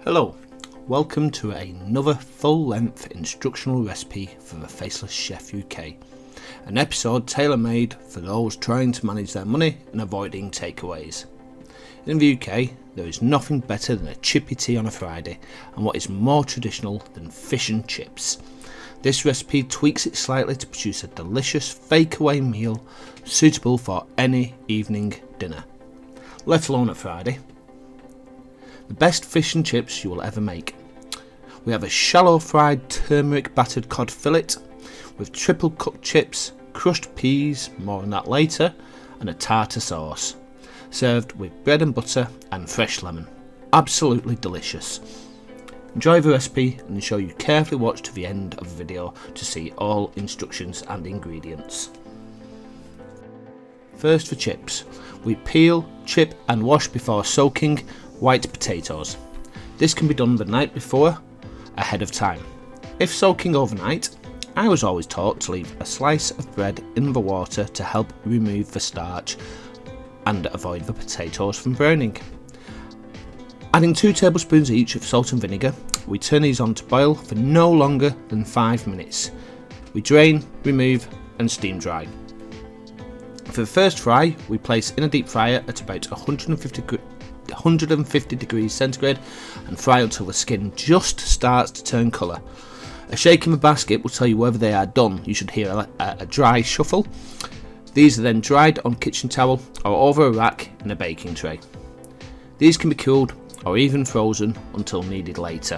Hello, welcome to another full-length instructional recipe for the Faceless Chef UK, an episode tailor-made for those trying to manage their money and avoiding takeaways. In the UK, there is nothing better than a chippy tea on a Friday, and what is more traditional than fish and chips. This recipe tweaks it slightly to produce a delicious fake-away meal suitable for any evening dinner, let alone a Friday. The best fish and chips you will ever make. We have a shallow fried turmeric battered cod fillet with triple cooked chips, crushed peas, more on that later, and a tartar sauce, served with bread and butter and fresh lemon. Absolutely delicious. Enjoy the recipe and ensure you carefully watch to the end of the video to see all instructions and ingredients. First for chips, we peel, chip and wash before soaking white potatoes. This can be done the night before, ahead of time. If soaking overnight, I was always taught to leave a slice of bread in the water to help remove the starch and avoid the potatoes from browning. Adding 2 tablespoons each of salt and vinegar, we turn these on to boil for no longer than 5 minutes. We drain, remove and steam dry. For the first fry, we place in a deep fryer at about 150 degrees centigrade and fry until the skin just starts to turn colour. A shake in the basket will tell you whether they are done. You should hear a dry shuffle. These are then dried on kitchen towel or over a rack in a baking tray. These can be cooled or even frozen until needed later.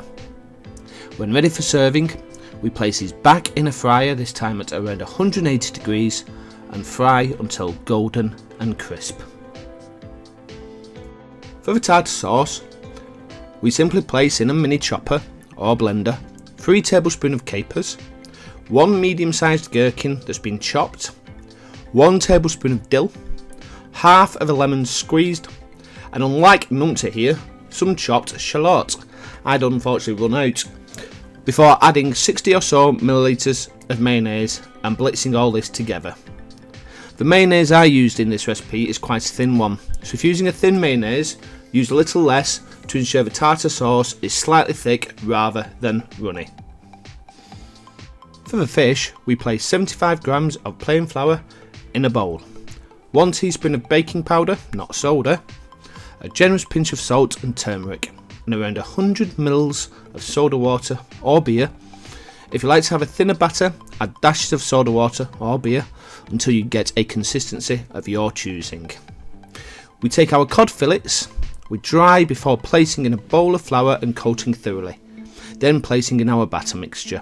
When ready for serving, we place these back in a fryer, this time at around 180 degrees, and fry until golden and crisp. For the tartar sauce, we simply place in a mini chopper or blender 3 tablespoons of capers, 1 medium-sized gherkin that's been chopped, 1 tablespoon of dill, half of a lemon squeezed, and unlike numpty here, some chopped shallot. I'd unfortunately run out, before adding 60 or so millilitres of mayonnaise and blitzing all this together. The mayonnaise I used in this recipe is quite a thin one, so if using a thin mayonnaise, use a little less to ensure the tartar sauce is slightly thick rather than runny. For the fish, we place 75 grams of plain flour in a bowl, 1 teaspoon of baking powder, not soda, a generous pinch of salt and turmeric, and around 100 ml of soda water or beer. If you like to have a thinner batter, add dashes of soda water or beer until you get a consistency of your choosing. We take our cod fillets, we dry before placing in a bowl of flour and coating thoroughly, then placing in our batter mixture,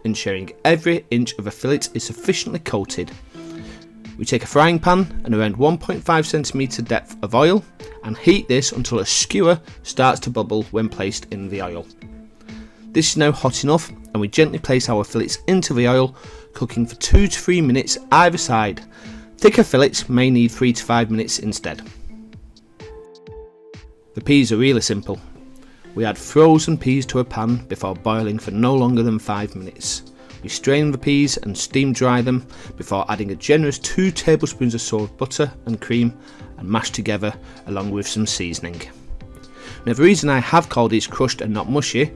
ensuring every inch of a fillet is sufficiently coated. We take a frying pan and around 1.5 cm depth of oil and heat this until a skewer starts to bubble when placed in the oil. This is now hot enough and we gently place our fillets into the oil, cooking for 2 to 3 minutes either side. Thicker fillets may need 3 to 5 minutes instead. The peas are really simple. We add frozen peas to a pan before boiling for no longer than 5 minutes. We strain the peas and steam dry them before adding a generous 2 tablespoons or so of butter and cream and mash together along with some seasoning. Now the reason I have called these crushed and not mushy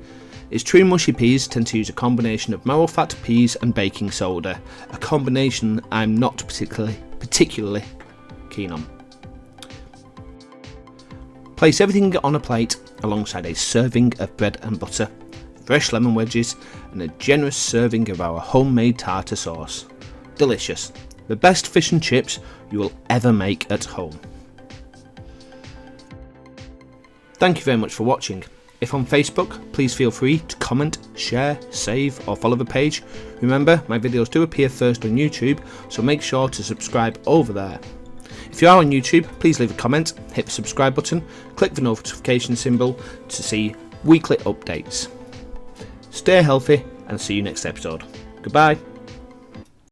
is true mushy peas tend to use a combination of marrow fat peas and baking soda, a combination I'm not particularly keen on. Place everything on a plate alongside a serving of bread and butter, fresh lemon wedges and a generous serving of our homemade tartar sauce. Delicious. The best fish and chips you will ever make at home. Thank you very much for watching. If on Facebook, please feel free to comment, share, save or follow the page. Remember, my videos do appear first on YouTube, so make sure to subscribe over there. If you are on YouTube, please leave a comment, hit the subscribe button, click the notification symbol to see weekly updates. Stay healthy and see you next episode. Goodbye.